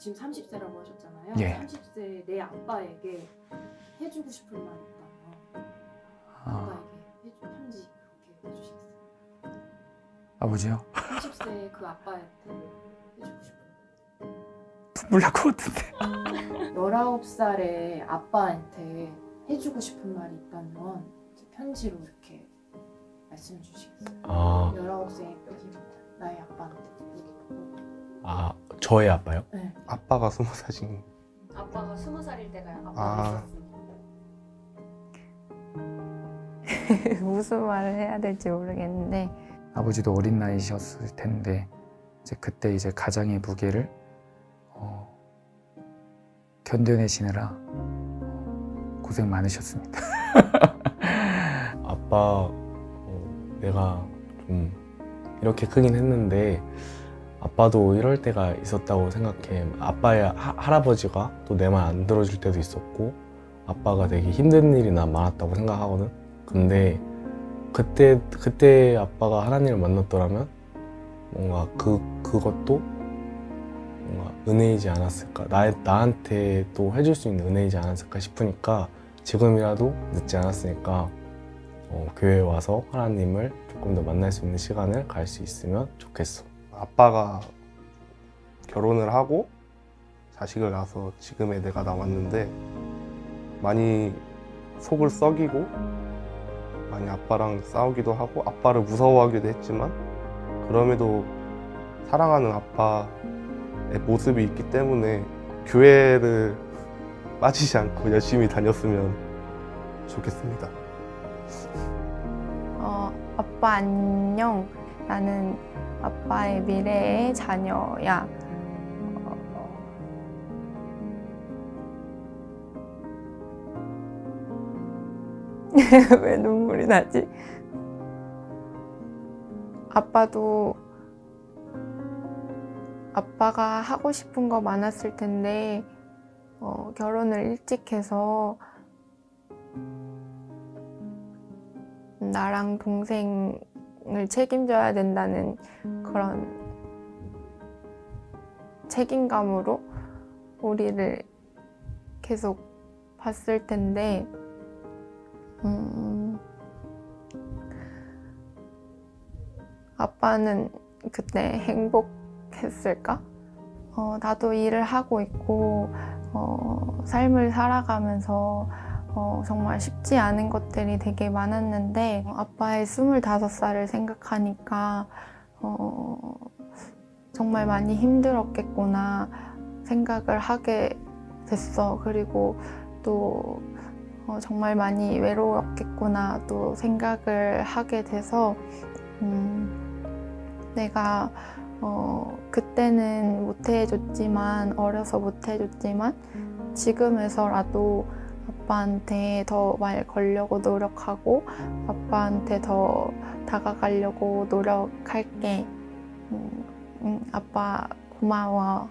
지금 30세라고 하셨잖아요. 예. 30세 내 아빠에게 해주고 싶은 말이 있다면 아빠에게 편지 그렇게 해주시겠어요? 아버지요? 30세 그 아빠한테 해주고 싶은 눈물 날 것 같은데. 19살의 아빠한테 해주고 싶은 말이 있다면 편지로 이렇게 말씀해 주시겠어요? 아, 19세 여기입니다. 나의 아빠한테 여기 보고. 아, 저의 아빠요? 네. 아빠가 20살인 아빠가 20살일 때가 아빠가 아. 있었습니다. 무슨 말을 해야 될지 모르겠는데 아버지도 어린 나이셨을 텐데 이제 그때 이제 가장의 무게를 견뎌내시느라 고생 많으셨습니다. 아빠, 내가 좀 이렇게 크긴 했는데 아빠도 이럴 때가 있었다고 생각해. 아빠의 할아버지가 또 내 말 안 들어줄 때도 있었고 아빠가 되게 힘든 일이 난 많았다고 생각하거든. 근데 그때 아빠가 하나님을 만났더라면 뭔가 그것도 뭔가 은혜이지 않았을까, 나한테 또 해줄 수 있는 은혜이지 않았을까 싶으니까 지금이라도 늦지 않았으니까 교회에 와서 하나님을 조금 더 만날 수 있는 시간을 갈 수 있으면 좋겠어. 아빠가 결혼을 하고 자식을 낳아서 지금의 내가 남았는데 많이 속을 썩이고 많이 아빠랑 싸우기도 하고 아빠를 무서워하기도 했지만 그럼에도 사랑하는 아빠의 모습이 있기 때문에 교회를 빠지지 않고 열심히 다녔으면 좋겠습니다. 아빠 안녕. 나는 아빠의 미래의 자녀야. 왜 눈물이 나지? 아빠도 아빠가 하고 싶은 거 많았을 텐데 결혼을 일찍 해서 나랑 동생을 책임져야 된다는 그런 책임감으로 우리를 계속 봤을 텐데 아빠는 그때 행복했을까? 나도 일을 하고 있고 삶을 살아가면서 정말 쉽지 않은 것들이 되게 많았는데 아빠의 25살을 생각하니까 정말 많이 힘들었겠구나 생각을 하게 됐어. 그리고 또 정말 많이 외로웠겠구나 또 생각을 하게 돼서 내가 그때는 못해줬지만 어려서 못해줬지만 지금에서라도 아빠한테 더 말 걸려고 노력하고 아빠한테 더 다가가려고 노력할게. 아빠 고마워.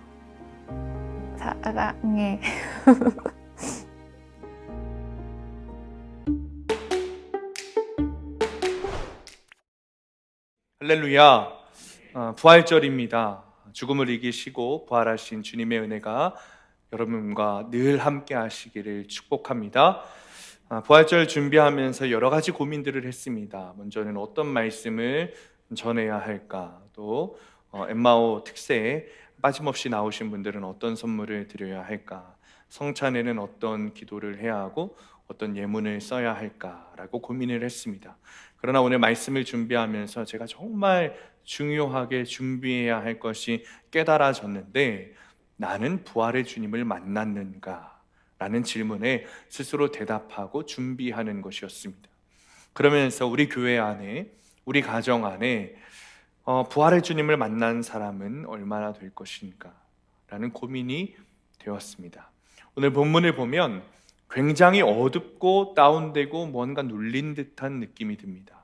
사랑해. 할렐루야. 부활절입니다. 죽음을 이기시고 부활하신 주님의 은혜가 여러분과 늘 함께 하시기를 축복합니다. 부활절 준비하면서 여러 가지 고민들을 했습니다. 먼저는 어떤 말씀을 전해야 할까, 또 엠마오 특세에 빠짐없이 나오신 분들은 어떤 선물을 드려야 할까, 성찬에는 어떤 기도를 해야 하고 어떤 예문을 써야 할까라고 고민을 했습니다. 그러나 오늘 말씀을 준비하면서 제가 정말 중요하게 준비해야 할 것이 깨달아졌는데, 나는 부활의 주님을 만났는가? 라는 질문에 스스로 대답하고 준비하는 것이었습니다. 그러면서 우리 교회 안에, 우리 가정 안에 부활의 주님을 만난 사람은 얼마나 될 것인가? 라는 고민이 되었습니다. 오늘 본문을 보면 굉장히 어둡고 다운되고 뭔가 눌린 듯한 느낌이 듭니다.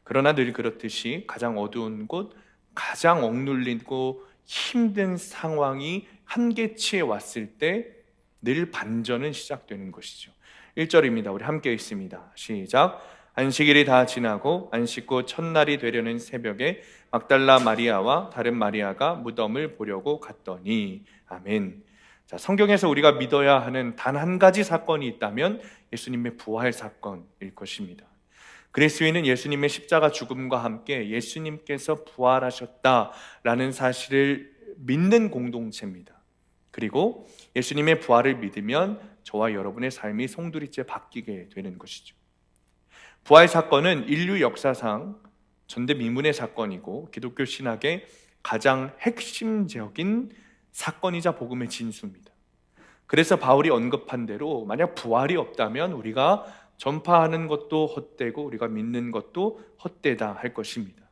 그러나 늘 그렇듯이 가장 어두운 곳, 가장 억눌리고 힘든 상황이 한계치에 왔을 때 늘 반전은 시작되는 것이죠. 1절입니다. 우리 함께 읽습니다. 시작. 안식일이 다 지나고 안식 후 첫날이 되려는 새벽에 막달라 마리아와 다른 마리아가 무덤을 보려고 갔더니 아멘. 자, 성경에서 우리가 믿어야 하는 단 한 가지 사건이 있다면 예수님의 부활 사건일 것입니다. 그리스도인은 예수님의 십자가 죽음과 함께 예수님께서 부활하셨다라는 사실을 믿는 공동체입니다. 그리고 예수님의 부활을 믿으면 저와 여러분의 삶이 송두리째 바뀌게 되는 것이죠. 부활 사건은 인류 역사상 전대미문의 사건이고 기독교 신학의 가장 핵심적인 사건이자 복음의 진수입니다. 그래서 바울이 언급한 대로 만약 부활이 없다면 우리가 전파하는 것도 헛되고 우리가 믿는 것도 헛되다 할 것입니다.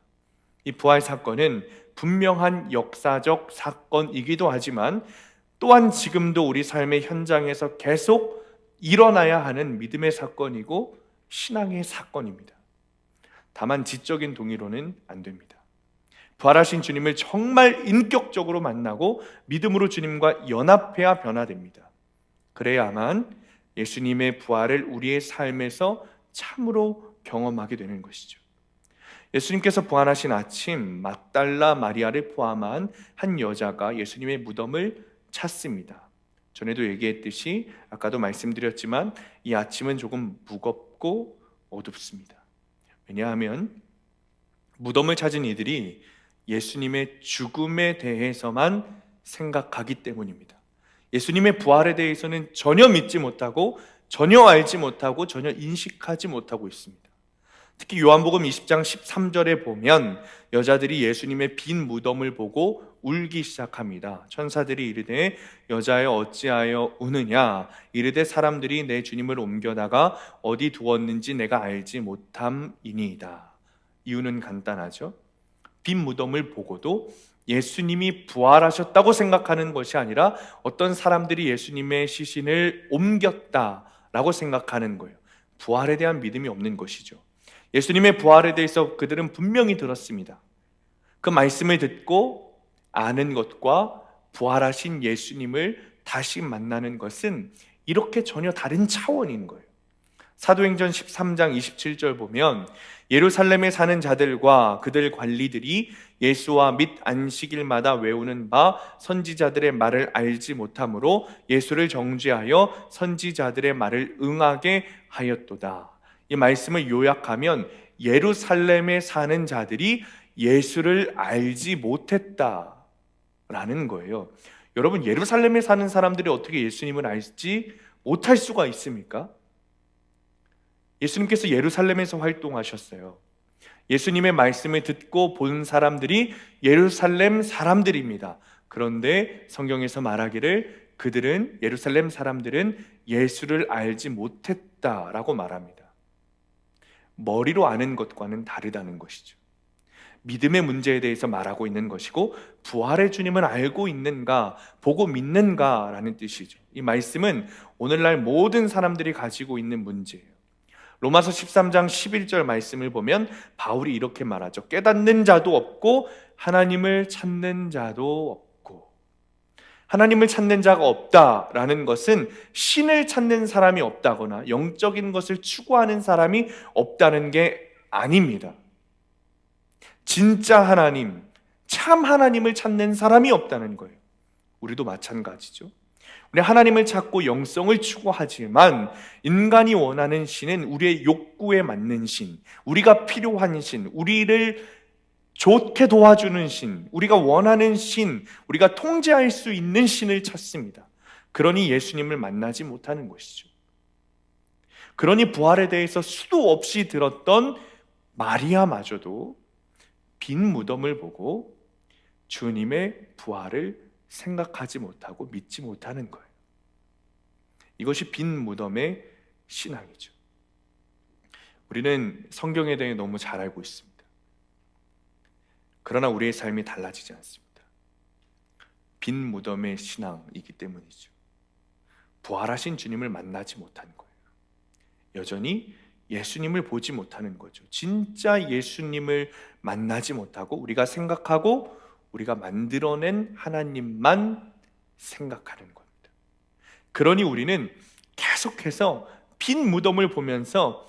이 부활 사건은 분명한 역사적 사건이기도 하지만 또한 지금도 우리 삶의 현장에서 계속 일어나야 하는 믿음의 사건이고 신앙의 사건입니다. 다만 지적인 동의로는 안 됩니다. 부활하신 주님을 정말 인격적으로 만나고 믿음으로 주님과 연합해야 변화됩니다. 그래야만 예수님의 부활을 우리의 삶에서 참으로 경험하게 되는 것이죠. 예수님께서 부활하신 아침 막달라 마리아를 포함한 한 여자가 예수님의 무덤을 찾습니다. 전에도 얘기했듯이 아까도 말씀드렸지만 이 아침은 조금 무겁고 어둡습니다. 왜냐하면 무덤을 찾은 이들이 예수님의 죽음에 대해서만 생각하기 때문입니다. 예수님의 부활에 대해서는 전혀 믿지 못하고 전혀 알지 못하고 전혀 인식하지 못하고 있습니다. 특히 요한복음 20장 13절에 보면 여자들이 예수님의 빈 무덤을 보고 울기 시작합니다. 천사들이 이르되 여자여 어찌하여 우느냐, 이르되 사람들이 내 주님을 옮겨다가 어디 두었는지 내가 알지 못함이니이다. 이유는 간단하죠. 빈 무덤을 보고도 예수님이 부활하셨다고 생각하는 것이 아니라 어떤 사람들이 예수님의 시신을 옮겼다라고 생각하는 거예요. 부활에 대한 믿음이 없는 것이죠. 예수님의 부활에 대해서 그들은 분명히 들었습니다. 그 말씀을 듣고 아는 것과 부활하신 예수님을 다시 만나는 것은 이렇게 전혀 다른 차원인 거예요. 사도행전 13장 27절 보면 예루살렘에 사는 자들과 그들 관리들이 예수와 및 안식일마다 외우는 바 선지자들의 말을 알지 못하므로 예수를 정죄하여 선지자들의 말을 응하게 하였도다. 이 말씀을 요약하면 예루살렘에 사는 자들이 예수를 알지 못했다라는 거예요. 여러분, 예루살렘에 사는 사람들이 어떻게 예수님을 알지 못할 수가 있습니까? 예수님께서 예루살렘에서 활동하셨어요. 예수님의 말씀을 듣고 본 사람들이 예루살렘 사람들입니다. 그런데 성경에서 말하기를 그들은, 예루살렘 사람들은 예수를 알지 못했다라고 말합니다. 머리로 아는 것과는 다르다는 것이죠. 믿음의 문제에 대해서 말하고 있는 것이고 부활의 주님을 알고 있는가, 보고 믿는가라는 뜻이죠. 이 말씀은 오늘날 모든 사람들이 가지고 있는 문제예요. 로마서 13장 11절 말씀을 보면 바울이 이렇게 말하죠. 깨닫는 자도 없고 하나님을 찾는 자도 없고. 하나님을 찾는 자가 없다라는 것은 신을 찾는 사람이 없다거나 영적인 것을 추구하는 사람이 없다는 게 아닙니다. 진짜 하나님, 참 하나님을 찾는 사람이 없다는 거예요. 우리도 마찬가지죠. 우리 하나님을 찾고 영성을 추구하지만 인간이 원하는 신은 우리의 욕구에 맞는 신, 우리가 필요한 신, 우리를 좋게 도와주는 신, 우리가 원하는 신, 우리가 통제할 수 있는 신을 찾습니다. 그러니 예수님을 만나지 못하는 것이죠. 그러니 부활에 대해서 수도 없이 들었던 마리아마저도 빈 무덤을 보고 주님의 부활을 생각하지 못하고 믿지 못하는 거예요. 이것이 빈 무덤의 신앙이죠. 우리는 성경에 대해 너무 잘 알고 있습니다. 그러나 우리의 삶이 달라지지 않습니다. 빈 무덤의 신앙이기 때문이죠. 부활하신 주님을 만나지 못한 거예요. 여전히 예수님을 보지 못하는 거죠. 진짜 예수님을 만나지 못하고 우리가 생각하고 우리가 만들어낸 하나님만 생각하는 겁니다. 그러니 우리는 계속해서 빈 무덤을 보면서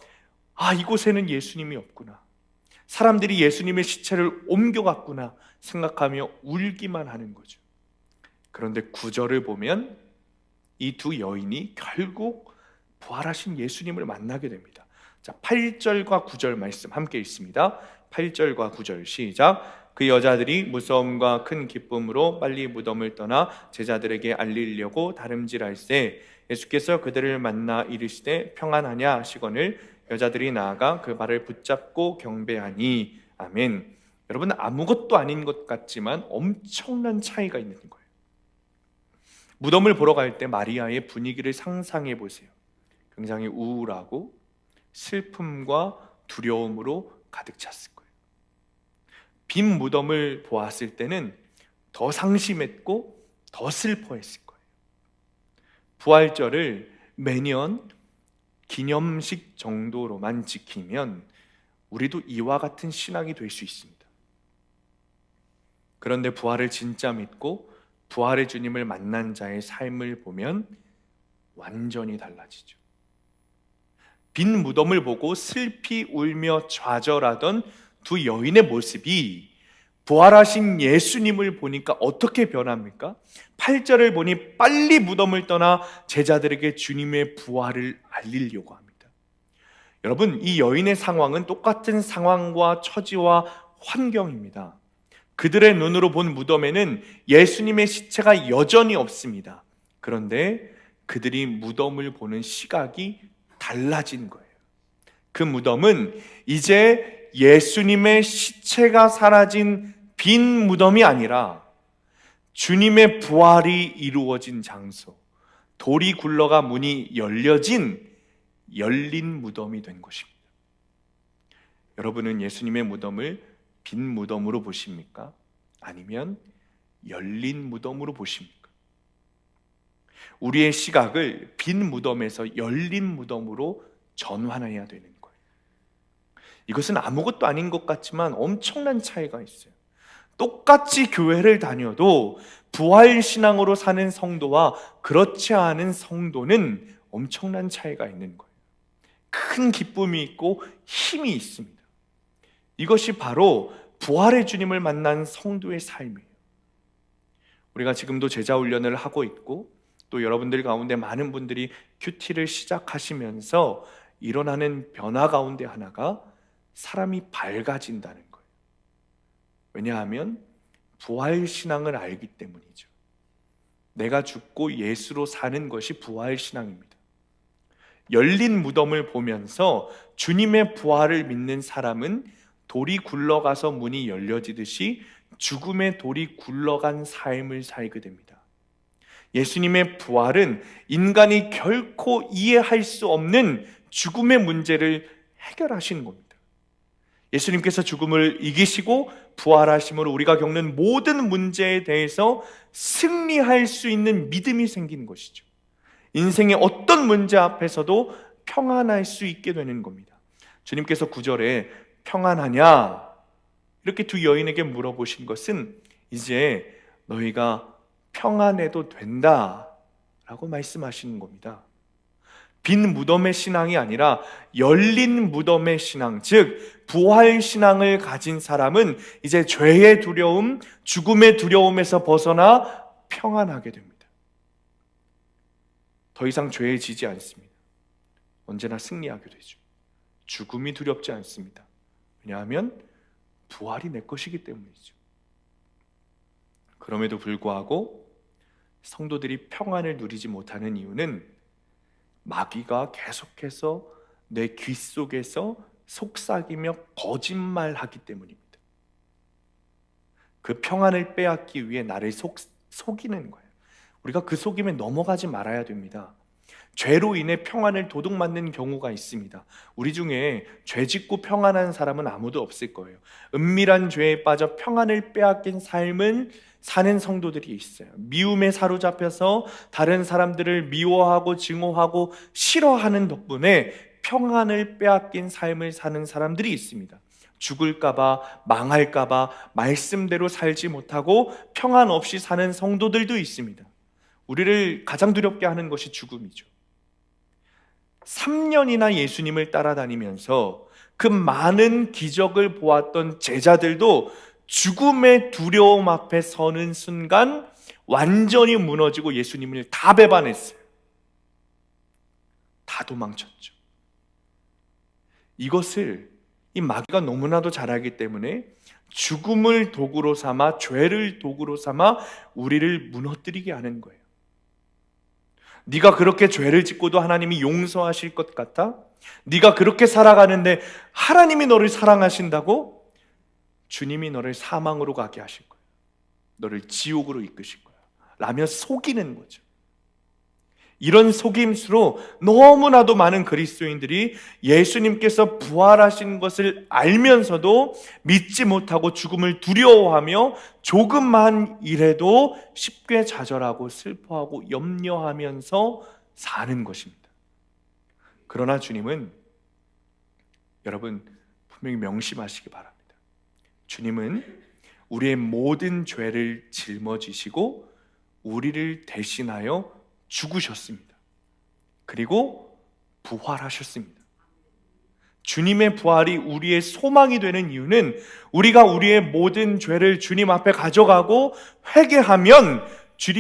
이곳에는 예수님이 없구나, 사람들이 예수님의 시체를 옮겨갔구나 생각하며 울기만 하는 거죠. 그런데 9절을 보면 이 두 여인이 결국 부활하신 예수님을 만나게 됩니다. 자, 8절과 9절 말씀 함께 읽습니다. 8절과 9절 시작. 그 여자들이 무서움과 큰 기쁨으로 빨리 무덤을 떠나 제자들에게 알리려고 다름질할세 예수께서 그들을 만나 이르시되 평안하냐 하시거늘 여자들이 나아가 그 발을 붙잡고 경배하니. 아멘. 여러분, 아무것도 아닌 것 같지만 엄청난 차이가 있는 거예요. 무덤을 보러 갈 때 마리아의 분위기를 상상해 보세요. 굉장히 우울하고 슬픔과 두려움으로 가득 찼을 거예요. 빈 무덤을 보았을 때는 더 상심했고 더 슬퍼했을 거예요. 부활절을 매년 기념식 정도로만 지키면 우리도 이와 같은 신앙이 될 수 있습니다. 그런데 부활을 진짜 믿고 부활의 주님을 만난 자의 삶을 보면 완전히 달라지죠. 빈 무덤을 보고 슬피 울며 좌절하던 두 여인의 모습이 부활하신 예수님을 보니까 어떻게 변합니까? 8절을 보니 빨리 무덤을 떠나 제자들에게 주님의 부활을 알리려고 합니다. 여러분, 이 여인의 상황은 똑같은 상황과 처지와 환경입니다. 그들의 눈으로 본 무덤에는 예수님의 시체가 여전히 없습니다. 그런데 그들이 무덤을 보는 시각이 달라진 거예요. 그 무덤은 이제 예수님의 시체가 사라진 빈 무덤이 아니라 주님의 부활이 이루어진 장소, 돌이 굴러가 문이 열려진 열린 무덤이 된 것입니다. 여러분은 예수님의 무덤을 빈 무덤으로 보십니까? 아니면 열린 무덤으로 보십니까? 우리의 시각을 빈 무덤에서 열린 무덤으로 전환해야 되는 거예요. 이것은 아무것도 아닌 것 같지만 엄청난 차이가 있어요. 똑같이 교회를 다녀도 부활신앙으로 사는 성도와 그렇지 않은 성도는 엄청난 차이가 있는 거예요. 큰 기쁨이 있고 힘이 있습니다. 이것이 바로 부활의 주님을 만난 성도의 삶이에요. 우리가 지금도 제자 훈련을 하고 있고 또 여러분들 가운데 많은 분들이 큐티를 시작하시면서 일어나는 변화 가운데 하나가 사람이 밝아진다는 거예요. 왜냐하면 부활신앙을 알기 때문이죠. 내가 죽고 예수로 사는 것이 부활신앙입니다. 열린 무덤을 보면서 주님의 부활을 믿는 사람은 돌이 굴러가서 문이 열려지듯이 죽음의 돌이 굴러간 삶을 살게 됩니다. 예수님의 부활은 인간이 결코 이해할 수 없는 죽음의 문제를 해결하시는 겁니다. 예수님께서 죽음을 이기시고 부활하심으로 우리가 겪는 모든 문제에 대해서 승리할 수 있는 믿음이 생기는 것이죠. 인생의 어떤 문제 앞에서도 평안할 수 있게 되는 겁니다. 주님께서 9절에 평안하냐? 이렇게 두 여인에게 물어보신 것은 이제 너희가 평안해도 된다 라고 말씀하시는 겁니다. 빈 무덤의 신앙이 아니라 열린 무덤의 신앙, 즉 부활 신앙을 가진 사람은 이제 죄의 두려움, 죽음의 두려움에서 벗어나 평안하게 됩니다. 더 이상 죄에 지지 않습니다. 언제나 승리하게 되죠. 죽음이 두렵지 않습니다. 왜냐하면 부활이 내 것이기 때문이죠. 그럼에도 불구하고 성도들이 평안을 누리지 못하는 이유는 마귀가 계속해서 내 귀 속에서 속삭이며 거짓말하기 때문입니다. 그 평안을 빼앗기 위해 나를 속이는 거예요. 우리가 그 속임에 넘어가지 말아야 됩니다. 죄로 인해 평안을 도둑맞는 경우가 있습니다. 우리 중에 죄 짓고 평안한 사람은 아무도 없을 거예요. 은밀한 죄에 빠져 평안을 빼앗긴 삶을 사는 성도들이 있어요. 미움에 사로잡혀서 다른 사람들을 미워하고 증오하고 싫어하는 덕분에 평안을 빼앗긴 삶을 사는 사람들이 있습니다. 죽을까봐, 망할까봐 말씀대로 살지 못하고 평안 없이 사는 성도들도 있습니다. 우리를 가장 두렵게 하는 것이 죽음이죠. 3년이나 예수님을 따라다니면서 그 많은 기적을 보았던 제자들도 죽음의 두려움 앞에 서는 순간 완전히 무너지고 예수님을 다 배반했어요. 다 도망쳤죠. 이것을 이 마귀가 너무나도 잘 알기 때문에 죽음을 도구로 삼아, 죄를 도구로 삼아 우리를 무너뜨리게 하는 거예요. 네가 그렇게 죄를 짓고도 하나님이 용서하실 것 같아? 네가 그렇게 살아가는데 하나님이 너를 사랑하신다고? 주님이 너를 사망으로 가게 하실 거예요. 너를 지옥으로 이끄실 거예요. 라며 속이는 거죠. 이런 속임수로 너무나도 많은 그리스도인들이 예수님께서 부활하신 것을 알면서도 믿지 못하고 죽음을 두려워하며 조금만 일해도 쉽게 좌절하고 슬퍼하고 염려하면서 사는 것입니다. 그러나 주님은, 여러분 분명히 명심하시기 바랍니다. 주님은 우리의 모든 죄를 짊어지시고 우리를 대신하여 죽으셨습니다. 그리고 부활하셨습니다. 주님의 부활이 우리의 소망이 되는 이유는 우리가 우리의 모든 죄를 주님 앞에 가져가고 회개하면,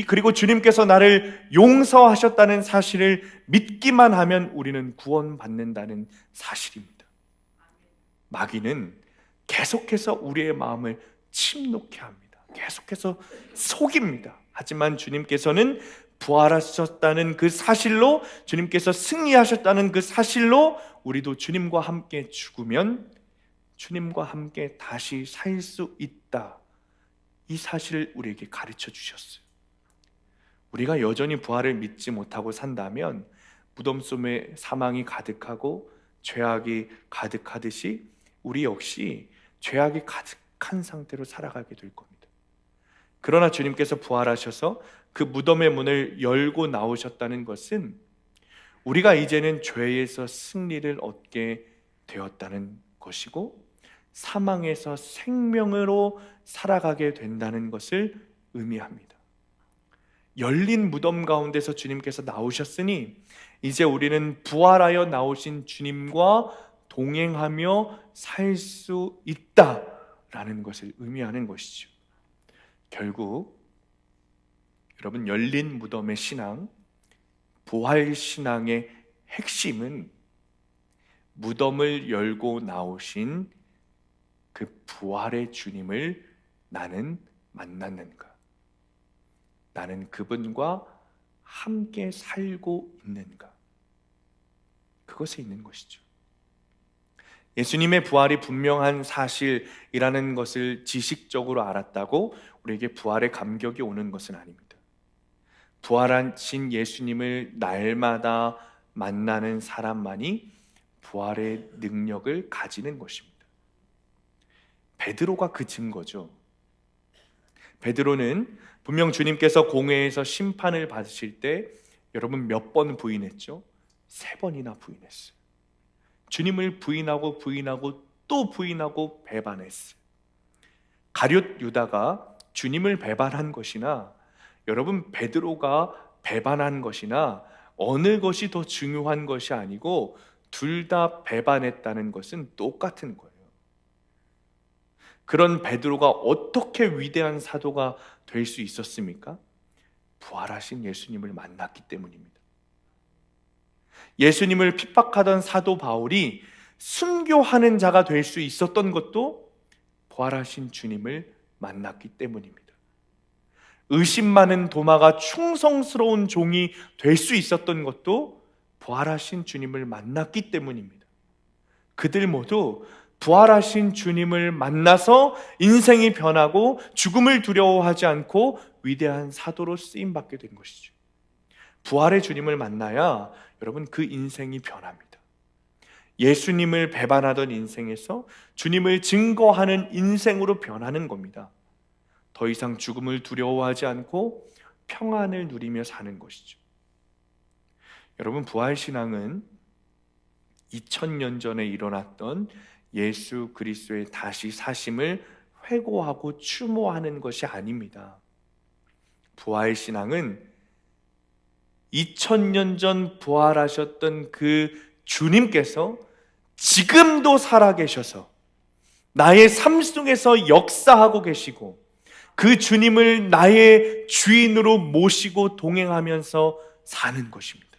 그리고 주님께서 나를 용서하셨다는 사실을 믿기만 하면 우리는 구원받는다는 사실입니다. 마귀는 계속해서 우리의 마음을 침노케 합니다. 계속해서 속입니다. 하지만 주님께서는 부활하셨다는 그 사실로, 주님께서 승리하셨다는 그 사실로 우리도 주님과 함께 죽으면 주님과 함께 다시 살 수 있다, 이 사실을 우리에게 가르쳐 주셨어요. 우리가 여전히 부활을 믿지 못하고 산다면 무덤 속에 사망이 가득하고 죄악이 가득하듯이 우리 역시 죄악이 가득한 상태로 살아가게 될 겁니다. 그러나 주님께서 부활하셔서 그 무덤의 문을 열고 나오셨다는 것은 우리가 이제는 죄에서 승리를 얻게 되었다는 것이고 사망에서 생명으로 살아가게 된다는 것을 의미합니다. 열린 무덤 가운데서 주님께서 나오셨으니 이제 우리는 부활하여 나오신 주님과 동행하며 살 수 있다라는 것을 의미하는 것이죠. 결국 여러분, 열린 무덤의 신앙, 부활 신앙의 핵심은 무덤을 열고 나오신 그 부활의 주님을 나는 만났는가? 나는 그분과 함께 살고 있는가? 그것에 있는 것이죠. 예수님의 부활이 분명한 사실이라는 것을 지식적으로 알았다고 우리에게 부활의 감격이 오는 것은 아닙니다. 부활하신 예수님을 날마다 만나는 사람만이 부활의 능력을 가지는 것입니다. 베드로가 그 증거죠. 베드로는 분명 주님께서 공회에서 심판을 받으실 때 여러분 몇 번 부인했죠? 3번이나 부인했어요. 주님을 부인하고 또 부인하고 배반했어요. 가룟 유다가 주님을 배반한 것이나 여러분 베드로가 배반한 것이나 어느 것이 더 중요한 것이 아니고 둘 다 배반했다는 것은 똑같은 거예요. 그런 베드로가 어떻게 위대한 사도가 될 수 있었습니까? 부활하신 예수님을 만났기 때문입니다. 예수님을 핍박하던 사도 바울이 순교하는 자가 될 수 있었던 것도 부활하신 주님을 만났기 때문입니다. 의심 많은 도마가 충성스러운 종이 될 수 있었던 것도 부활하신 주님을 만났기 때문입니다. 그들 모두 부활하신 주님을 만나서 인생이 변하고 죽음을 두려워하지 않고 위대한 사도로 쓰임받게 된 것이죠. 부활의 주님을 만나야 여러분 그 인생이 변합니다. 예수님을 배반하던 인생에서 주님을 증거하는 인생으로 변하는 겁니다. 더 이상 죽음을 두려워하지 않고 평안을 누리며 사는 것이죠. 여러분, 부활신앙은 2000년 전에 일어났던 예수 그리스도의 다시 사심을 회고하고 추모하는 것이 아닙니다. 부활신앙은 2000년 전 부활하셨던 그 주님께서 지금도 살아계셔서 나의 삶 속에서 역사하고 계시고 그 주님을 나의 주인으로 모시고 동행하면서 사는 것입니다.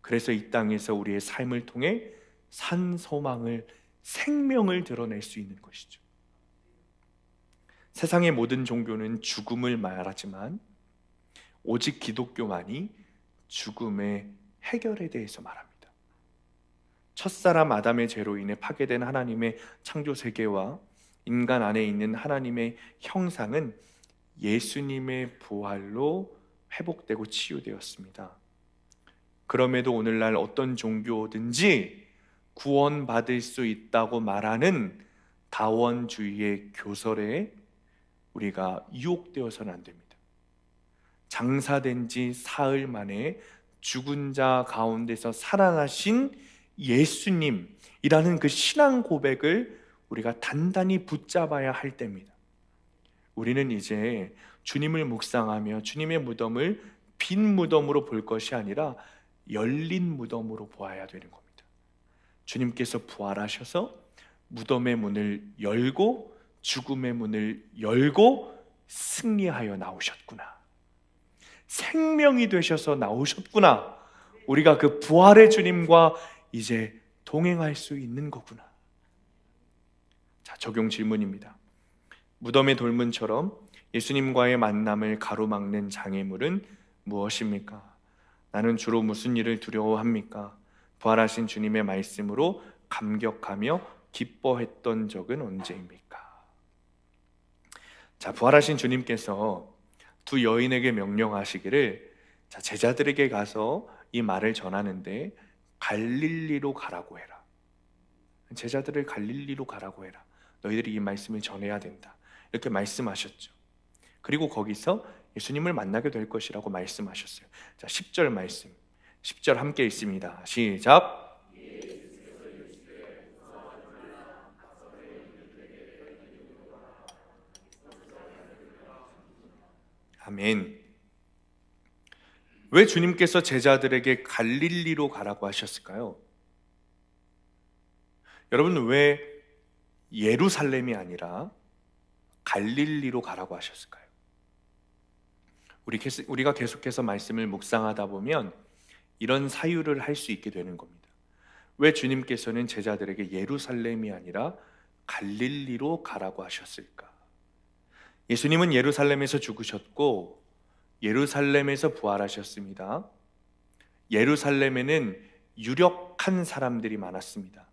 그래서 이 땅에서 우리의 삶을 통해 산 소망을, 생명을 드러낼 수 있는 것이죠. 세상의 모든 종교는 죽음을 말하지만 오직 기독교만이 죽음의 해결에 대해서 말합니다. 첫사람 아담의 죄로 인해 파괴된 하나님의 창조 세계와 인간 안에 있는 하나님의 형상은 예수님의 부활로 회복되고 치유되었습니다. 그럼에도 오늘날 어떤 종교든지 구원받을 수 있다고 말하는 다원주의의 교설에 우리가 유혹되어서는 안 됩니다. 장사된 지 사흘 만에 죽은 자 가운데서 살아나신 예수님이라는 그 신앙 고백을 우리가 단단히 붙잡아야 할 때입니다. 우리는 이제 주님을 묵상하며 주님의 무덤을 빈 무덤으로 볼 것이 아니라 열린 무덤으로 보아야 되는 겁니다. 주님께서 부활하셔서 무덤의 문을 열고 죽음의 문을 열고 승리하여 나오셨구나. 생명이 되셔서 나오셨구나. 우리가 그 부활의 주님과 이제 동행할 수 있는 거구나. 자, 적용 질문입니다. 무덤의 돌문처럼 예수님과의 만남을 가로막는 장애물은 무엇입니까? 나는 주로 무슨 일을 두려워합니까? 부활하신 주님의 말씀으로 감격하며 기뻐했던 적은 언제입니까? 자, 부활하신 주님께서 두 여인에게 명령하시기를, 자, 제자들에게 가서 이 말을 전하는데 갈릴리로 가라고 해라. 제자들을 갈릴리로 가라고 해라. 너희들이 이 말씀을 전해야 된다. 이렇게 말씀하셨죠. 그리고 거기서 예수님을 만나게 될 것이라고 말씀하셨어요. 자, 10절 말씀. 10절 함께 읽습니다. 시작. 아멘. 왜 주님께서 제자들에게 갈릴리로 가라고 하셨을까요? 여러분, 왜 예루살렘이 아니라 갈릴리로 가라고 하셨을까요? 우리가 계속해서 말씀을 묵상하다 보면 이런 사유를 할 수 있게 되는 겁니다. 왜 주님께서는 제자들에게 예루살렘이 아니라 갈릴리로 가라고 하셨을까? 예수님은 예루살렘에서 죽으셨고 예루살렘에서 부활하셨습니다. 예루살렘에는 유력한 사람들이 많았습니다.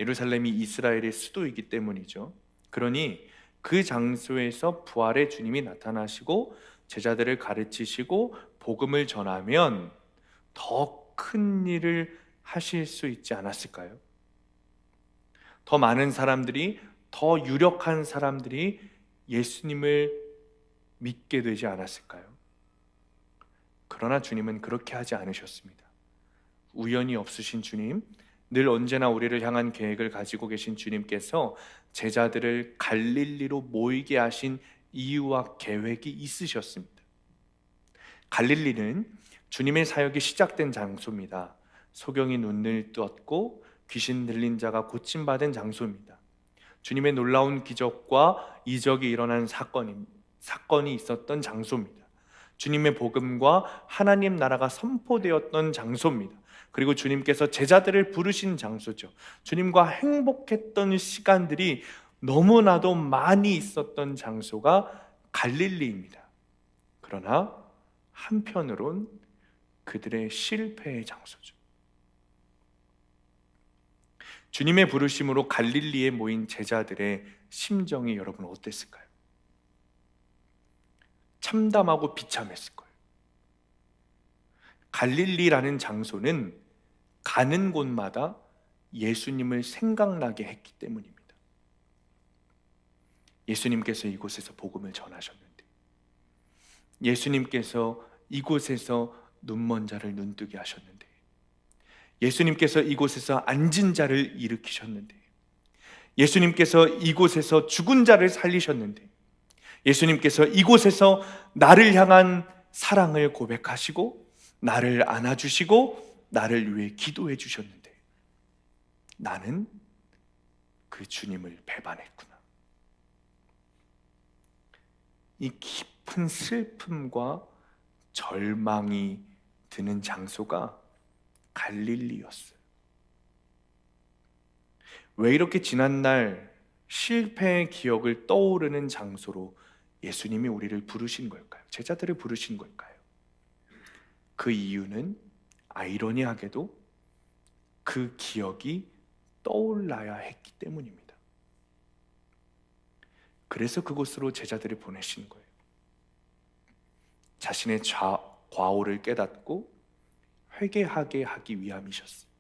예루살렘이 이스라엘의 수도이기 때문이죠. 그러니 그 장소에서 부활의 주님이 나타나시고 제자들을 가르치시고 복음을 전하면 더 큰 일을 하실 수 있지 않았을까요? 더 많은 사람들이, 더 유력한 사람들이 예수님을 믿게 되지 않았을까요? 그러나 주님은 그렇게 하지 않으셨습니다. 우연이 없으신 주님, 늘 언제나 우리를 향한 계획을 가지고 계신 주님께서 제자들을 갈릴리로 모이게 하신 이유와 계획이 있으셨습니다. 갈릴리는 주님의 사역이 시작된 장소입니다. 소경이 눈을 떴고 귀신 들린 자가 고침받은 장소입니다. 주님의 놀라운 기적과 이적이 일어난 사건이 있었던 장소입니다. 주님의 복음과 하나님 나라가 선포되었던 장소입니다. 그리고 주님께서 제자들을 부르신 장소죠. 주님과 행복했던 시간들이 너무나도 많이 있었던 장소가 갈릴리입니다. 그러나 한편으론 그들의 실패의 장소죠. 주님의 부르심으로 갈릴리에 모인 제자들의 심정이 여러분 어땠을까요? 참담하고 비참했을 거예요. 갈릴리라는 장소는 가는 곳마다 예수님을 생각나게 했기 때문입니다. 예수님께서 이곳에서 복음을 전하셨는데, 예수님께서 이곳에서 눈먼 자를 눈뜨게 하셨는데, 예수님께서 이곳에서 앉은 자를 일으키셨는데, 예수님께서 이곳에서 죽은 자를 살리셨는데, 예수님께서 이곳에서 나를 향한 사랑을 고백하시고 나를 안아주시고 나를 위해 기도해 주셨는데 나는 그 주님을 배반했구나. 이 깊은 슬픔과 절망이 드는 장소가 갈릴리였어요. 왜 이렇게 지난날 실패의 기억을 떠오르는 장소로 예수님이 우리를 부르신 걸까요? 제자들을 부르신 걸까요? 그 이유는 아이러니하게도 그 기억이 떠올라야 했기 때문입니다. 그래서 그곳으로 제자들을 보내신 거예요. 자신의 과오를 깨닫고 회개하게 하기 위함이셨어요.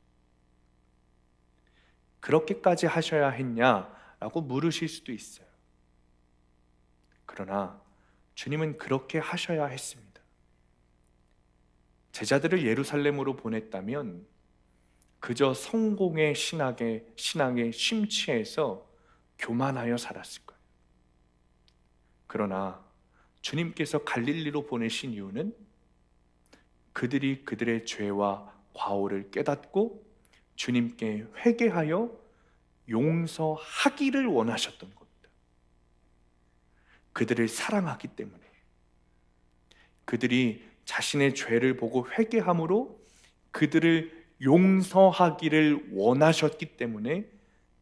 그렇게까지 하셔야 했냐라고 물으실 수도 있어요. 그러나 주님은 그렇게 하셔야 했습니다. 제자들을 예루살렘으로 보냈다면 그저 성공의 신앙에 심취해서 교만하여 살았을 거예요. 그러나 주님께서 갈릴리로 보내신 이유는 그들이 그들의 죄와 과오를 깨닫고 주님께 회개하여 용서하기를 원하셨던 겁니다. 그들을 사랑하기 때문에, 그들이 자신의 죄를 보고 회개함으로 그들을 용서하기를 원하셨기 때문에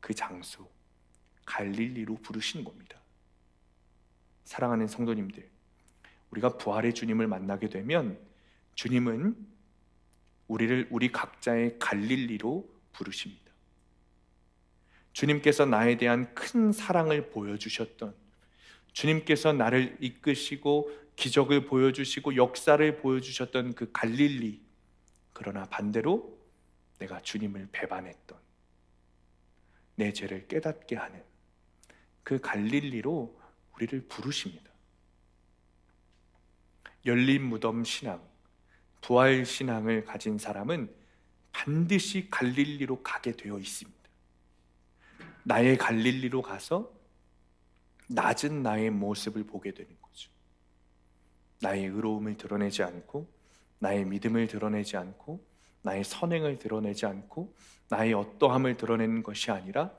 그 장소 갈릴리로 부르신 겁니다. 사랑하는 성도님들, 우리가 부활의 주님을 만나게 되면 주님은 우리 각자의 갈릴리로 부르십니다. 주님께서 나에 대한 큰 사랑을 보여주셨던, 주님께서 나를 이끄시고 기적을 보여주시고 역사를 보여주셨던 그 갈릴리, 그러나 반대로 내가 주님을 배반했던, 내 죄를 깨닫게 하는 그 갈릴리로 우리를 부르십니다. 열린 무덤 신앙, 부활 신앙을 가진 사람은 반드시 갈릴리로 가게 되어 있습니다. 나의 갈릴리로 가서 낮은 나의 모습을 보게 되는 거죠. 나의 의로움을 드러내지 않고, 나의 믿음을 드러내지 않고, 나의 선행을 드러내지 않고, 나의 어떠함을 드러내는 것이 아니라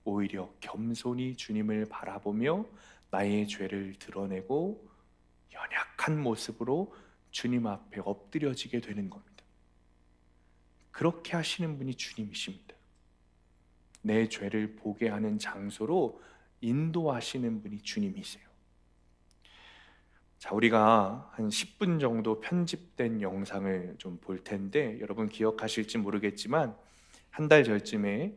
오히려 겸손히 주님을 바라보며 나의 죄를 드러내고 연약한 모습으로 주님 앞에 엎드려지게 되는 겁니다. 그렇게 하시는 분이 주님이십니다. 내 죄를 보게 하는 장소로 인도하시는 분이 주님이세요. 자, 우리가 한 10분 정도 편집된 영상을 좀 볼 텐데 여러분 기억하실지 모르겠지만 한 달 전쯤에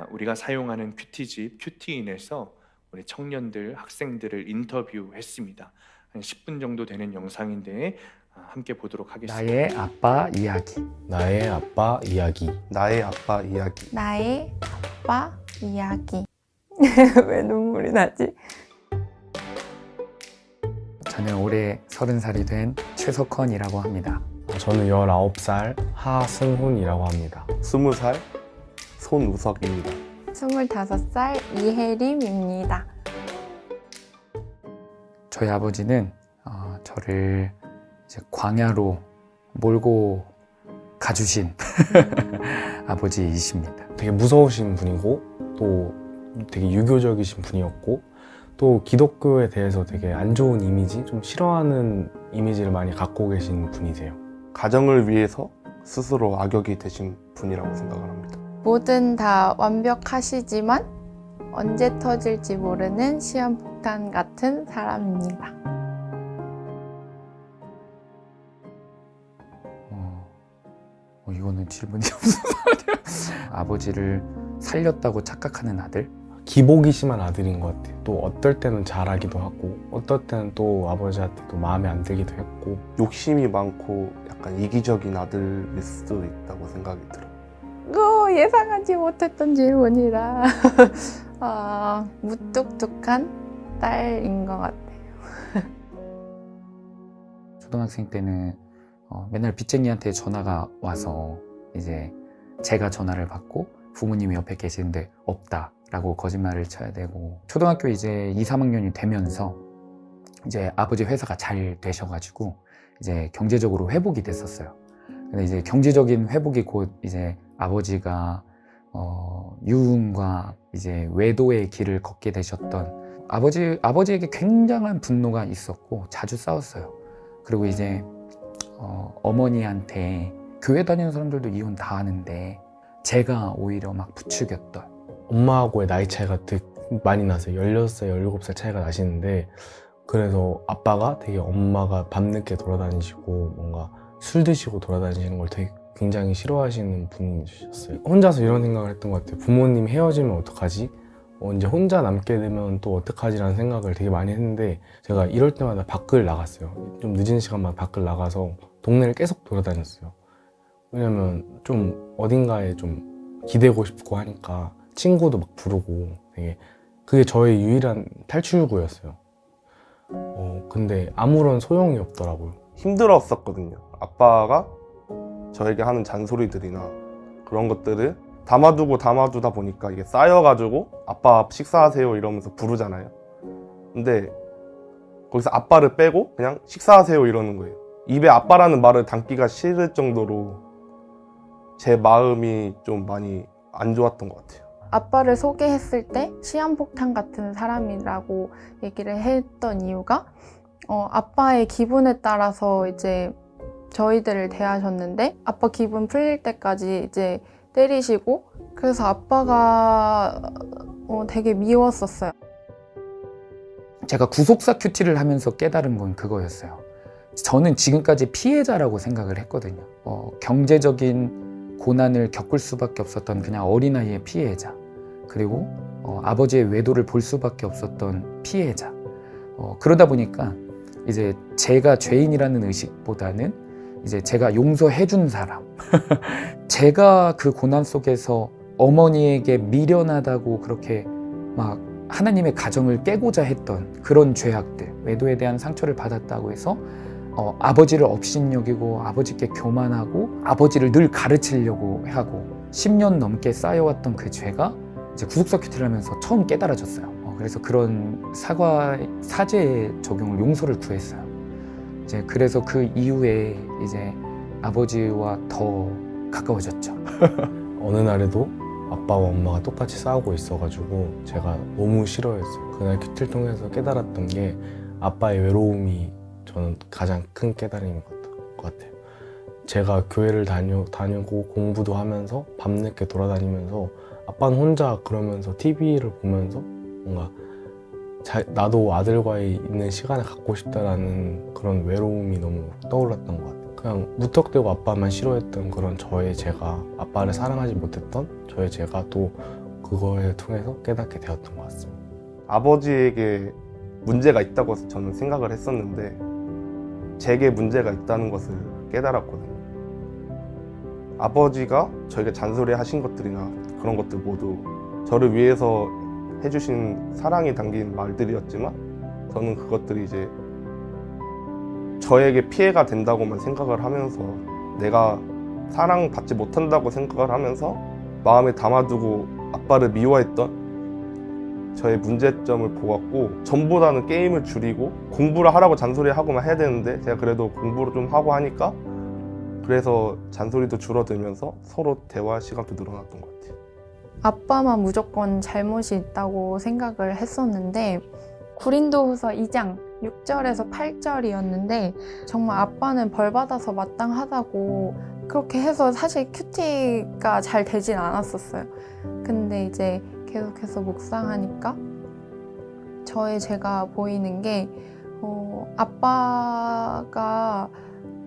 우리가 사용하는 큐티집 큐티인에서 우리 청년들, 학생들을 인터뷰했습니다. 한 10분 정도 되는 영상인데 함께 보도록 하겠습니다. 나의 아빠 이야기. 나의 아빠 이야기. 나의 아빠 이야기. 나의 아빠 이야기. 왜 눈물이 나지? 저는 올해 30살이 된 최석헌이라고 합니다. 저는 19살 하승훈이라고 합니다. 20살 손우석입니다. 25살 이혜림입니다. 저희 아버지는 저를 이제 광야로 몰고 가주신 아버지이십니다. 되게 무서우신 분이고 또 되게 유교적이신 분이었고 또 기독교에 대해서 되게 안 좋은 이미지, 좀 싫어하는 이미지를 많이 갖고 계신 분이세요. 가정을 위해서 스스로 악역이 되신 분이라고 생각을 합니다. 뭐든 다 완벽하시지만 언제 터질지 모르는 시한폭탄 같은 사람입니다. 이거는 질문이 없는 말이야. 아버지를 살렸다고 착각하는 아들? 기복이 심한 아들인 것 같아요. 또 어떨 때는 잘하기도 하고 어떨 때는 또 아버지한테도 마음에 안 들기도 했고 욕심이 많고 약간 이기적인 아들일 수도 있다고 생각이 들어요. 예상하지 못했던 질문이라 무뚝뚝한 딸인 것 같아요. 초등학생 때는 맨날 빚쟁이한테 전화가 와서 이제 제가 전화를 받고 부모님이 옆에 계시는데 없다라고 거짓말을 쳐야 되고, 초등학교 이제 2, 3학년이 되면서 이제 아버지 회사가 잘 되셔가지고 이제 경제적으로 회복이 됐었어요. 근데 이제 경제적인 회복이 곧 이제 아버지가 유흥과 이제 외도의 길을 걷게 되셨던 아버지에게 굉장한 분노가 있었고 자주 싸웠어요. 그리고 이제 어머니한테 교회 다니는 사람들도 이혼 다 하는데 제가 오히려 막 부추겼던. 엄마하고의 나이 차이가 되게 많이 나서요. 16살, 17살 차이가 나시는데 그래서 아빠가 되게 엄마가 밤늦게 돌아다니시고 뭔가 술 드시고 돌아다니시는 걸 되게 굉장히 싫어하시는 분이셨어요. 혼자서 이런 생각을 했던 것 같아요. 부모님 헤어지면 어떡하지? 이제 혼자 남게 되면 또 어떡하지라는 생각을 되게 많이 했는데 제가 이럴 때마다 밖을 나갔어요. 좀 늦은 시간만 밖을 나가서 동네를 계속 돌아다녔어요. 왜냐면 좀 어딘가에 좀 기대고 싶고 하니까 친구도 막 부르고 되게 그게 저의 유일한 탈출구였어요. 근데 아무런 소용이 없더라고요. 힘들었었거든요. 아빠가 저에게 하는 잔소리들이나 그런 것들을 담아두다 보니까 이게 쌓여가지고 아빠 식사하세요 이러면서 부르잖아요. 근데 거기서 아빠를 빼고 그냥 식사하세요 이러는 거예요. 입에 아빠라는 말을 담기가 싫을 정도로 제 마음이 좀 많이 안 좋았던 것 같아요. 아빠를 소개했을 때 시한폭탄 같은 사람이라고 얘기를 했던 이유가 아빠의 기분에 따라서 이제 저희들을 대하셨는데 아빠 기분 풀릴 때까지 이제 때리시고 그래서 아빠가 되게 미웠었어요. 제가 구속사 큐티를 하면서 깨달은 건 그거였어요. 저는 지금까지 피해자라고 생각을 했거든요. 경제적인 고난을 겪을 수밖에 없었던 그냥 어린아이의 피해자, 그리고 아버지의 외도를 볼 수밖에 없었던 피해자. 그러다 보니까 이제 제가 죄인이라는 의식보다는 이제 제가 용서해준 사람, 제가 그 고난 속에서 어머니에게 미련하다고 그렇게 막 하나님의 가정을 깨고자 했던 그런 죄악들, 외도에 대한 상처를 받았다고 해서 아버지를 업신여기고 아버지께 교만하고 아버지를 늘 가르치려고 하고 10년 넘게 쌓여왔던 그 죄가 이제 구속사 큐티를 하면서 처음 깨달아졌어요. 그래서 그런 사죄의 적용을 용서를 구했어요. 이제 그래서 그 이후에 이제 아버지와 더 가까워졌죠. 어느 날에도 아빠와 엄마가 똑같이 싸우고 있어가지고 제가 너무 싫어했어요. 그날 큐티를 통해서 깨달았던 게 아빠의 외로움이 저는 가장 큰 깨달음인 것 같아요. 제가 교회를 다니고 공부도 하면서 밤늦게 돌아다니면서 아빠는 혼자 그러면서 TV를 보면서 뭔가 나도 아들과의 있는 시간을 갖고 싶다라는 그런 외로움이 너무 떠올랐던 것 같아요. 그냥 무턱대고 아빠만 싫어했던 그런 저의 제가, 아빠를 사랑하지 못했던 저의 제가 또 그거를 통해서 깨닫게 되었던 것 같습니다. 아버지에게 문제가 있다고 저는 생각을 했었는데 제게 문제가 있다는 것을 깨달았거든요. 아버지가 저에게 잔소리 하신 것들이나 그런 것들 모두 저를 위해서 해주신 사랑이 담긴 말들이었지만 저는 그것들이 이제 저에게 피해가 된다고만 생각을 하면서 내가 사랑받지 못한다고 생각을 하면서 마음에 담아두고 아빠를 미워했던 저의 문제점을 보았고, 전보다는 게임을 줄이고 공부를 하라고 잔소리하고만 해야 되는데 제가 그래도 공부를 좀 하고 하니까 그래서 잔소리도 줄어들면서 서로 대화 시간도 늘어났던 것 같아요. 아빠만 무조건 잘못이 있다고 생각을 했었는데 고린도후서 2장 6절에서 8절이었는데 정말 아빠는 벌 받아서 마땅하다고 그렇게 해서 사실 큐티가 잘 되진 않았었어요. 근데 이제 계속해서 묵상하니까 저의 제가 보이는 게 아빠가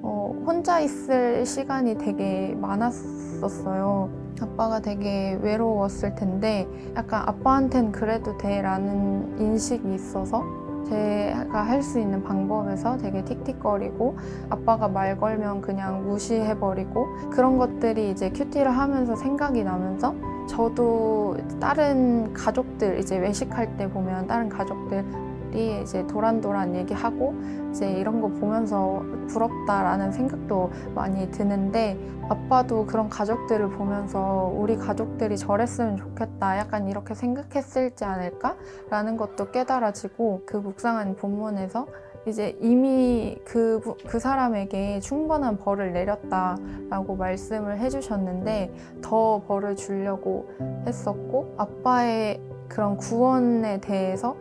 혼자 있을 시간이 되게 많았었어요. 아빠가 되게 외로웠을 텐데 약간 아빠한텐 그래도 돼라는 인식이 있어서 제가 할 수 있는 방법에서 되게 틱틱거리고 아빠가 말 걸면 그냥 무시해버리고 그런 것들이 이제 큐티를 하면서 생각이 나면서 저도 다른 가족들 이제 외식할 때 보면 다른 가족들이 이제 도란도란 얘기하고 이제 이런 거 보면서 부럽다라는 생각도 많이 드는데 아빠도 그런 가족들을 보면서 우리 가족들이 저랬으면 좋겠다 약간 이렇게 생각했을지 않을까라는 것도 깨달아지고 그 묵상한 본문에서 이제 이미 그 사람에게 충분한 벌을 내렸다라고 말씀을 해주셨는데 더 벌을 주려고 했었고 아빠의 그런 구원에 대해서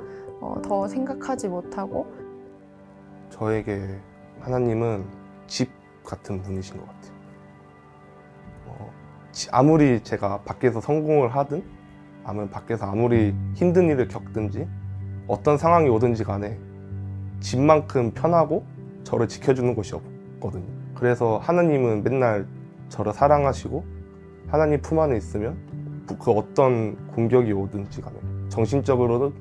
더 생각하지 못하고 저에게 하나님은 집 같은 분이신 것 같아요. 아무리 제가 밖에서 성공을 하든 아니면 밖에서 아무리 힘든 일을 겪든지 어떤 상황이 오든지 간에 집만큼 편하고 저를 지켜주는 곳이 없거든요. 그래서 하나님은 맨날 저를 사랑하시고 하나님 품 안에 있으면 그 어떤 공격이 오든지 간에 정신적으로든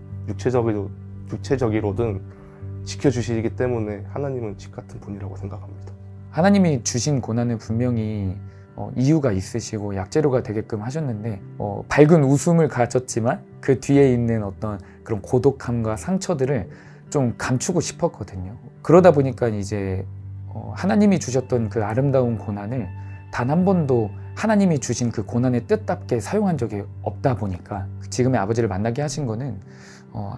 육체적으로든 지켜주시기 때문에 하나님은 집 같은 분이라고 생각합니다. 하나님이 주신 고난은 분명히 이유가 있으시고 약재료가 되게끔 하셨는데 밝은 웃음을 가졌지만 그 뒤에 있는 어떤 그런 고독함과 상처들을 좀 감추고 싶었거든요. 그러다 보니까 이제 하나님이 주셨던 그 아름다운 고난을 단 한 번도 하나님이 주신 그 고난의 뜻답게 사용한 적이 없다 보니까 지금의 아버지를 만나게 하신 거는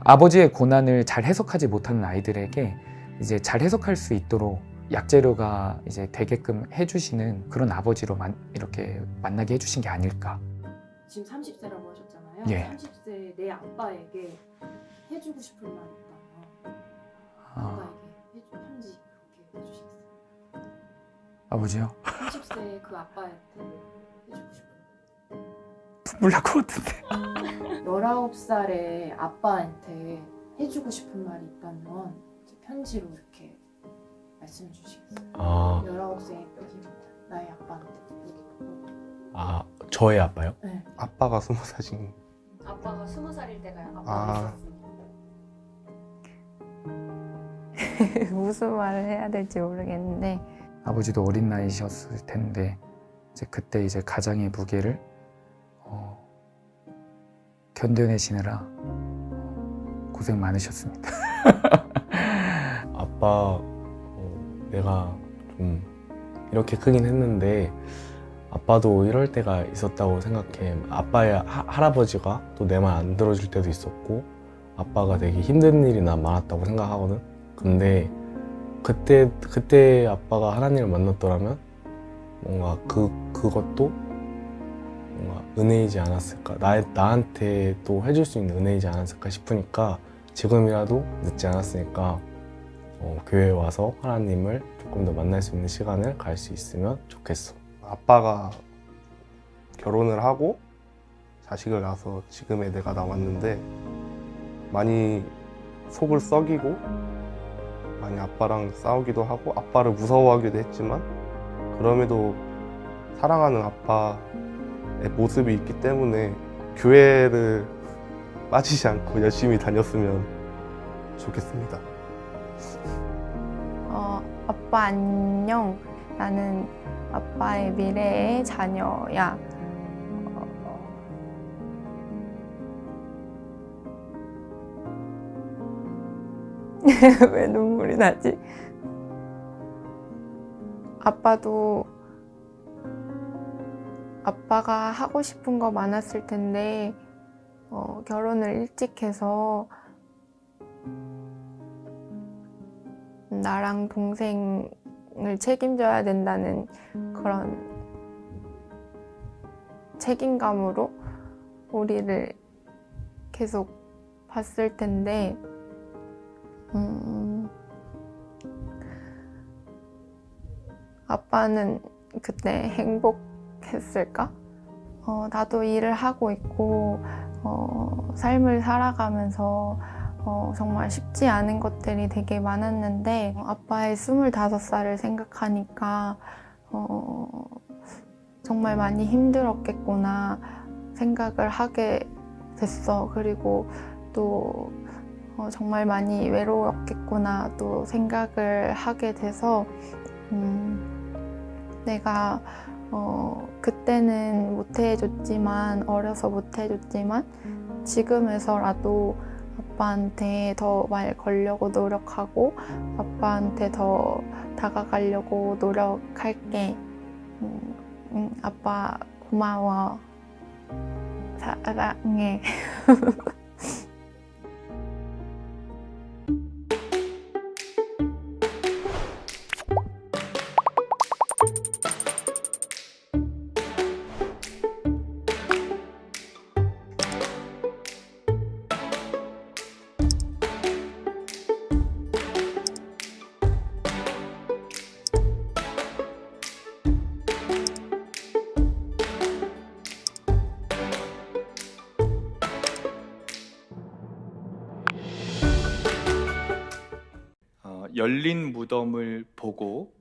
아버지의 고난을 잘 해석하지 못하는 아이들에게 이제 잘 해석할 수 있도록 약재료가 이제 되게끔 해주시는 그런 아버지로 이렇게 만나게 해주신 게 아닐까. 지금 30세라고 하셨잖아요. 예. 30세 내 아빠에게 해주고 싶은 말 있다면 아빠에게 편지 그렇게 해주시겠어요? 아버지요? 30세 그 아빠한테 해주고 싶은 눈물 날 것 같은데. 19살의 아빠한테 해주고 싶은 말이 있다면 편지로 이렇게 말씀해 주시겠어요? 19세 여기입니다. 나의 아빠한테 여기. 저의 아빠요? 네. 아빠가 20살인 아빠가 20살일 때가 아빠가 아. 있었습니다. 무슨 말을 해야 될지 모르겠는데 아버지도 어린 나이셨을 텐데 이제 그때 이제 가장의 무게를 견뎌내시느라 고생 많으셨습니다. 아빠, 내가 좀 이렇게 크긴 했는데 아빠도 이럴 때가 있었다고 생각해. 아빠의 할아버지가 또 내 말 안 들어줄 때도 있었고 아빠가 되게 힘든 일이 난 많았다고 생각하거든. 근데 그때 아빠가 하나님을 만났더라면 뭔가 그것도 뭔가 은혜이지 않았을까, 나한테 또 해줄 수 있는 은혜이지 않았을까 싶으니까 지금이라도 늦지 않았으니까 교회에 와서 하나님을 조금 더 만날 수 있는 시간을 갈 수 있으면 좋겠어. 아빠가 결혼을 하고 자식을 낳아서 지금의 내가 나왔는데 많이 속을 썩이고 많이 아빠랑 싸우기도 하고 아빠를 무서워하기도 했지만 그럼에도 사랑하는 아빠의 모습이 있기 때문에 교회를 빠지지 않고 열심히 다녔으면 좋겠습니다. 아빠 안녕. 나는 아빠의 미래의 자녀야. 왜 눈물이 나지? 아빠도 아빠가 하고 싶은 거 많았을 텐데 결혼을 일찍 해서 나랑 동생을 책임져야 된다는 그런 책임감으로 우리를 계속 봤을 텐데 아빠는 그때 행복했을까? 나도 일을 하고 있고 삶을 살아가면서 정말 쉽지 않은 것들이 되게 많았는데 아빠의 25살을 생각하니까 정말 많이 힘들었겠구나 생각을 하게 됐어. 그리고 또 정말 많이 외로웠겠구나 또 생각을 하게 돼서 내가 그때는 못해줬지만 어려서 못해줬지만 지금에서라도 아빠한테 더 말 걸려고 노력하고 아빠한테 더 다가가려고 노력할게. 아빠 고마워. 사랑해. 열린 무덤을 보고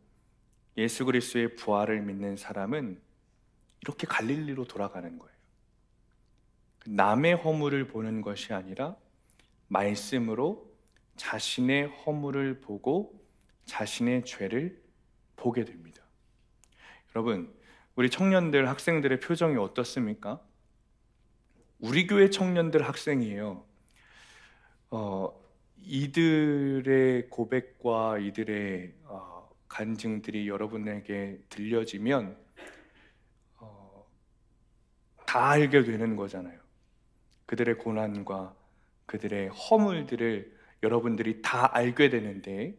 예수 그리스도의 부활을 믿는 사람은 이렇게 갈릴리로 돌아가는 거예요. 남의 허물을 보는 것이 아니라 말씀으로 자신의 허물을 보고 자신의 죄를 보게 됩니다. 여러분, 우리 청년들, 학생들의 표정이 어떻습니까? 우리 교회 청년들 학생이에요. 이들의 고백과 이들의 간증들이 여러분에게 들려지면 다 알게 되는 거잖아요. 그들의 고난과 그들의 허물들을 여러분들이 다 알게 되는데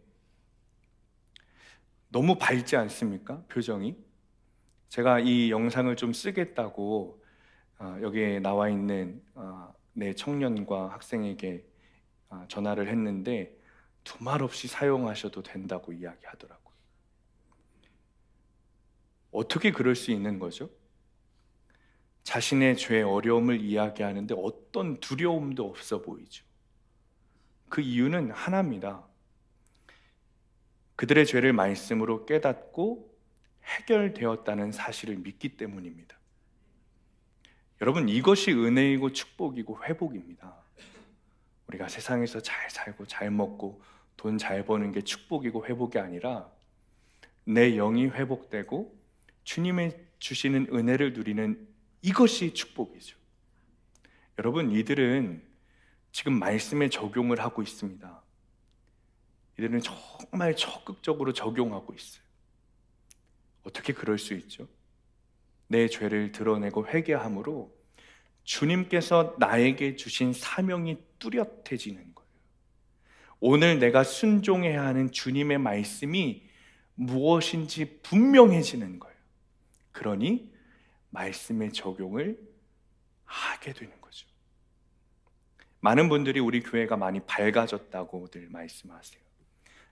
너무 밝지 않습니까? 표정이. 제가 이 영상을 좀 쓰겠다고 여기에 나와 있는 내 청년과 학생에게 전화를 했는데 두말 없이 사용하셔도 된다고 이야기하더라고요. 어떻게 그럴 수 있는 거죠? 자신의 죄의 어려움을 이야기하는데 어떤 두려움도 없어 보이죠. 그 이유는 하나입니다. 그들의 죄를 말씀으로 깨닫고 해결되었다는 사실을 믿기 때문입니다. 여러분, 이것이 은혜이고 축복이고 회복입니다. 우리가 세상에서 잘 살고 잘 먹고 돈 잘 버는 게 축복이고 회복이 아니라 내 영이 회복되고 주님의 주시는 은혜를 누리는 이것이 축복이죠. 여러분, 이들은 지금 말씀에 적용을 하고 있습니다. 이들은 정말 적극적으로 적용하고 있어요. 어떻게 그럴 수 있죠? 내 죄를 드러내고 회개함으로 주님께서 나에게 주신 사명이 뚜렷해지는 거예요. 오늘 내가 순종해야 하는 주님의 말씀이 무엇인지 분명해지는 거예요. 그러니 말씀의 적용을 하게 되는 거죠. 많은 분들이 우리 교회가 많이 밝아졌다고들 말씀하세요.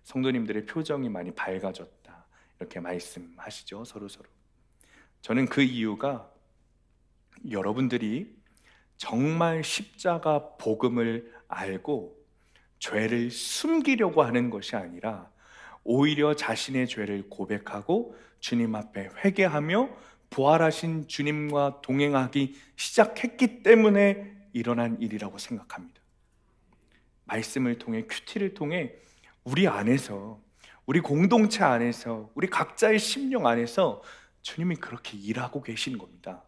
성도님들의 표정이 많이 밝아졌다, 이렇게 말씀하시죠, 서로서로. 저는 그 이유가 여러분들이 정말 십자가 복음을 알고 죄를 숨기려고 하는 것이 아니라 오히려 자신의 죄를 고백하고 주님 앞에 회개하며 부활하신 주님과 동행하기 시작했기 때문에 일어난 일이라고 생각합니다. 말씀을 통해, 큐티를 통해 우리 안에서, 우리 공동체 안에서, 우리 각자의 심령 안에서 주님이 그렇게 일하고 계신 겁니다.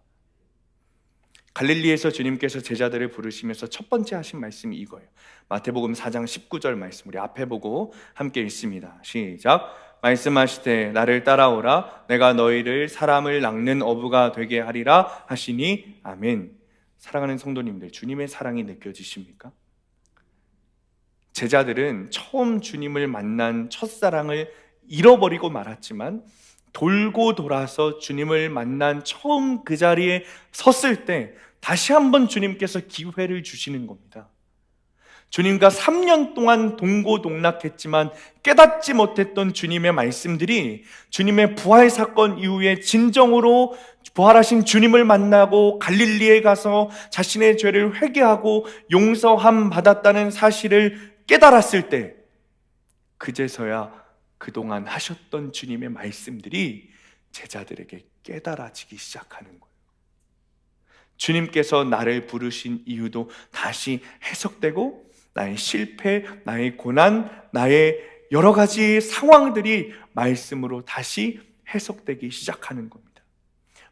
갈릴리에서 주님께서 제자들을 부르시면서 첫 번째 하신 말씀이 이거예요. 마태복음 4장 19절 말씀, 우리 앞에 보고 함께 읽습니다. 시작. 말씀하시되 나를 따라오라, 내가 너희를 사람을 낚는 어부가 되게 하리라 하시니 아멘. 사랑하는 성도님들, 주님의 사랑이 느껴지십니까? 제자들은 처음 주님을 만난 첫사랑을 잃어버리고 말았지만 돌고 돌아서 주님을 만난 처음 그 자리에 섰을 때 다시 한번 주님께서 기회를 주시는 겁니다. 주님과 3년 동안 동고동락했지만 깨닫지 못했던 주님의 말씀들이 주님의 부활 사건 이후에 진정으로 부활하신 주님을 만나고 갈릴리에 가서 자신의 죄를 회개하고 용서함 받았다는 사실을 깨달았을 때 그제서야 그동안 하셨던 주님의 말씀들이 제자들에게 깨달아지기 시작하는 거예요. 주님께서 나를 부르신 이유도 다시 해석되고 나의 실패, 나의 고난, 나의 여러 가지 상황들이 말씀으로 다시 해석되기 시작하는 겁니다.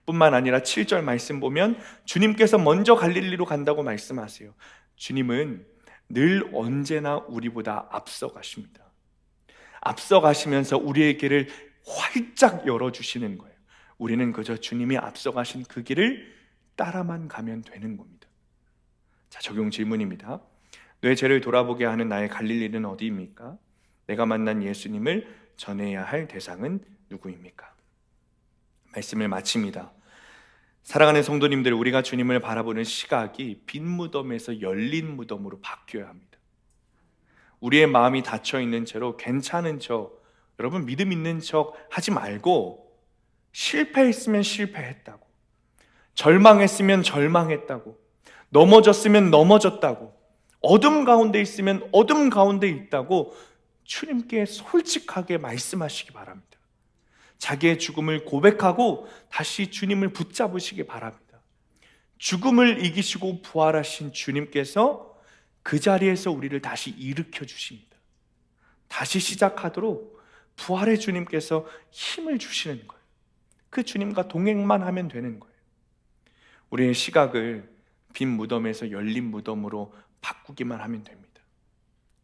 뿐만 아니라 7절 말씀 보면 주님께서 먼저 갈릴리로 간다고 말씀하세요. 주님은 늘 언제나 우리보다 앞서가십니다. 앞서가시면서 우리의 길을 활짝 열어주시는 거예요. 우리는 그저 주님이 앞서가신 그 길을 따라만 가면 되는 겁니다. 자, 적용 질문입니다. 내 죄를 돌아보게 하는 나의 갈릴리는 어디입니까? 내가 만난 예수님을 전해야 할 대상은 누구입니까? 말씀을 마칩니다. 사랑하는 성도님들, 우리가 주님을 바라보는 시각이 빈 무덤에서 열린 무덤으로 바뀌어야 합니다. 우리의 마음이 닫혀있는 채로 괜찮은 척, 여러분 믿음 있는 척 하지 말고 실패했으면 실패했다고, 절망했으면 절망했다고, 넘어졌으면 넘어졌다고, 어둠 가운데 있으면 어둠 가운데 있다고 주님께 솔직하게 말씀하시기 바랍니다. 자기의 죽음을 고백하고 다시 주님을 붙잡으시기 바랍니다. 죽음을 이기시고 부활하신 주님께서 그 자리에서 우리를 다시 일으켜 주십니다. 다시 시작하도록 부활의 주님께서 힘을 주시는 거예요. 그 주님과 동행만 하면 되는 거예요. 우리의 시각을 빈 무덤에서 열린 무덤으로 바꾸기만 하면 됩니다.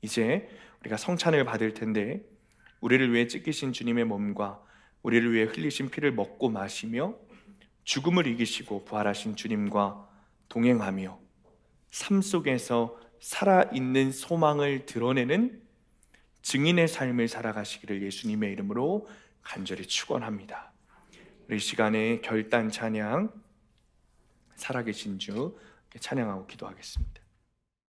이제 우리가 성찬을 받을 텐데 우리를 위해 찢기신 주님의 몸과 우리를 위해 흘리신 피를 먹고 마시며 죽음을 이기시고 부활하신 주님과 동행하며 삶 속에서 살아있는 소망을 드러내는 증인의 삶을 살아가시기를 예수님의 이름으로 간절히 축원합니다. 우리 시간에 결단 찬양 살아계신 주 찬양하고 기도하겠습니다.